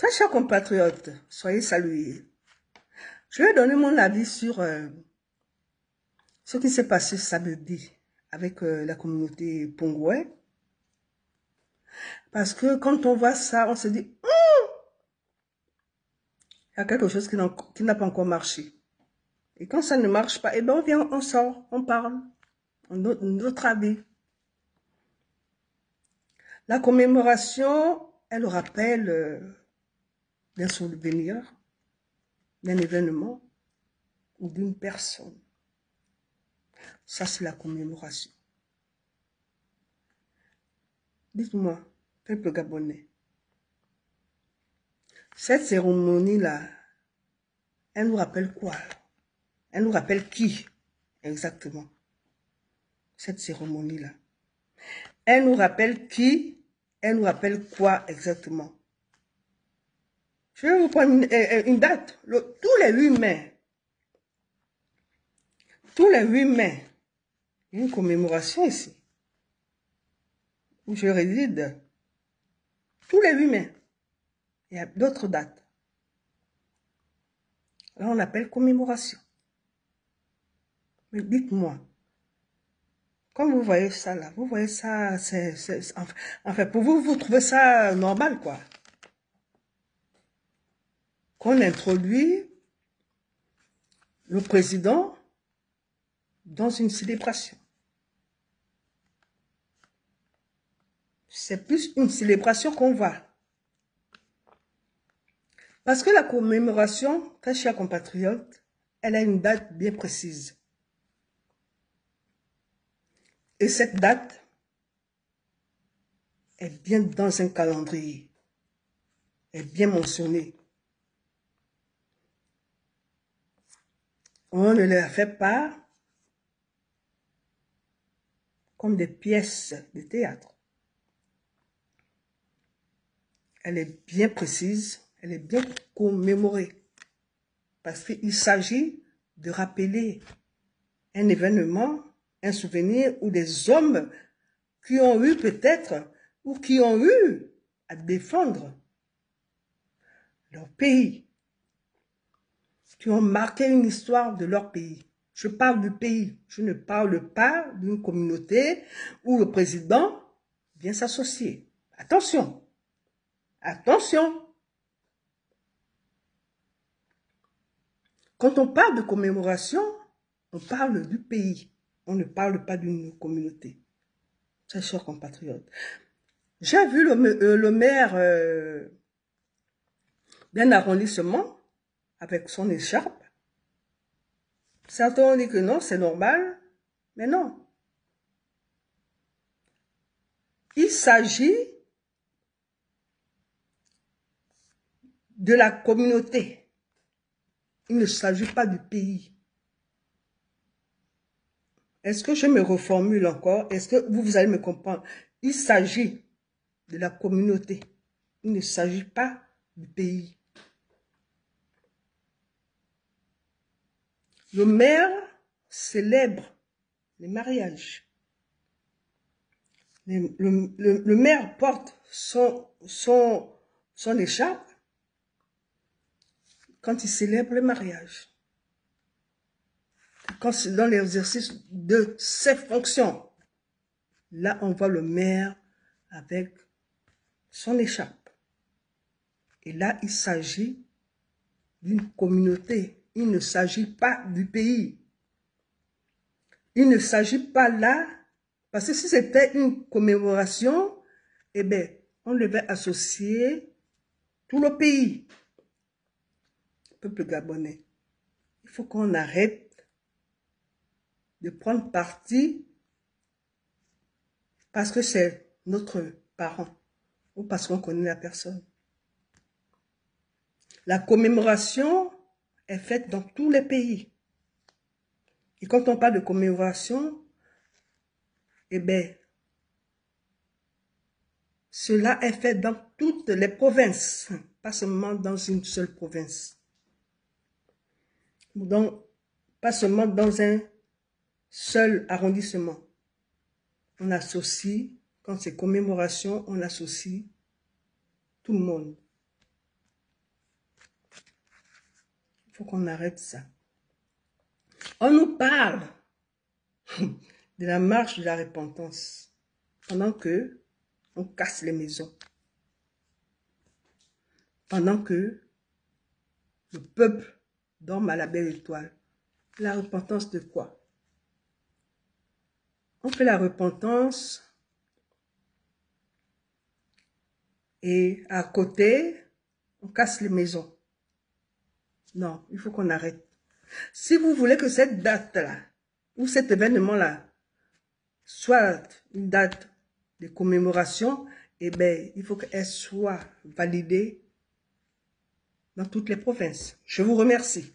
Très chers compatriotes, soyez salués. Je vais donner mon avis sur ce qui s'est passé samedi avec la communauté Pongoué. Parce que quand on voit ça, on se dit, il y a quelque chose qui n'a pas encore marché. Et quand ça ne marche pas, eh ben on vient, on sort, on parle, on donne notre avis. La commémoration est le rappel d'un souvenir, d'un événement ou d'une personne. Ça, c'est la commémoration. Dites-moi, peuple gabonais, cette cérémonie-là, elle nous rappelle quoi? Elle nous rappelle qui exactement? Cette cérémonie-là. Elle nous rappelle qui? Elle nous rappelle quoi exactement? Je vais vous prendre une date. Tous les 8 mai. Tous les 8 mai. Il y a une commémoration ici. Où je réside. Tous les 8 mai. Il y a d'autres dates. Là, on appelle commémoration. Mais dites-moi. Comme vous voyez ça là, vous voyez ça, enfin, pour vous, vous trouvez ça normal, quoi. Qu'on introduit le président dans une célébration. C'est plus une célébration qu'on voit. Parce que la commémoration, très chers compatriotes, elle a une date bien précise. Et cette date est bien dans un calendrier, est bien mentionnée. On ne la fait pas comme des pièces de théâtre. Elle est bien précise, elle est bien commémorée. Parce qu'il s'agit de rappeler un événement, un souvenir ou des hommes qui ont eu peut-être ou qui ont eu à défendre leur pays, qui ont marqué une histoire de leur pays. Je parle du pays, je ne parle pas d'une communauté où le président vient s'associer. Attention, attention. Quand on parle de commémoration, on parle du pays, on ne parle pas d'une communauté. Très chers compatriotes. J'ai vu le maire d'un arrondissement avec son écharpe. Certains ont dit que non, c'est normal, mais non. Il s'agit de la communauté. Il ne s'agit pas du pays. Est-ce que je me reformule encore? Est-ce que vous allez me comprendre? Il s'agit de la communauté. Il ne s'agit pas du pays. Le maire célèbre les mariages. Le maire porte son écharpe quand il célèbre le mariage. Quand c'est dans l'exercice de ses fonctions. Là, on voit le maire avec son écharpe. Et là, il s'agit d'une communauté. Il ne s'agit pas du pays. Il ne s'agit pas là, parce que si c'était une commémoration, eh bien, on devait associer tout le pays. Le peuple gabonais. Il faut qu'on arrête de prendre parti parce que c'est notre parent ou parce qu'on connaît la personne. La commémoration est faite dans tous les pays. Et quand on parle de commémoration, eh bien, cela est fait dans toutes les provinces, pas seulement dans une seule province. Donc, pas seulement dans un seul arrondissement. On associe, quand c'est commémoration, on associe tout le monde. faut qu'on arrête ça. On nous parle de la marche de la repentance pendant que on casse les maisons. Pendant que le peuple dorme à la belle étoile. La repentance de quoi? On fait la repentance et à côté, on casse les maisons. Non, il faut qu'on arrête. Si vous voulez que cette date-là, ou cet événement-là, soit une date de commémoration, eh bien, il faut qu'elle soit validée dans toutes les provinces. Je vous remercie.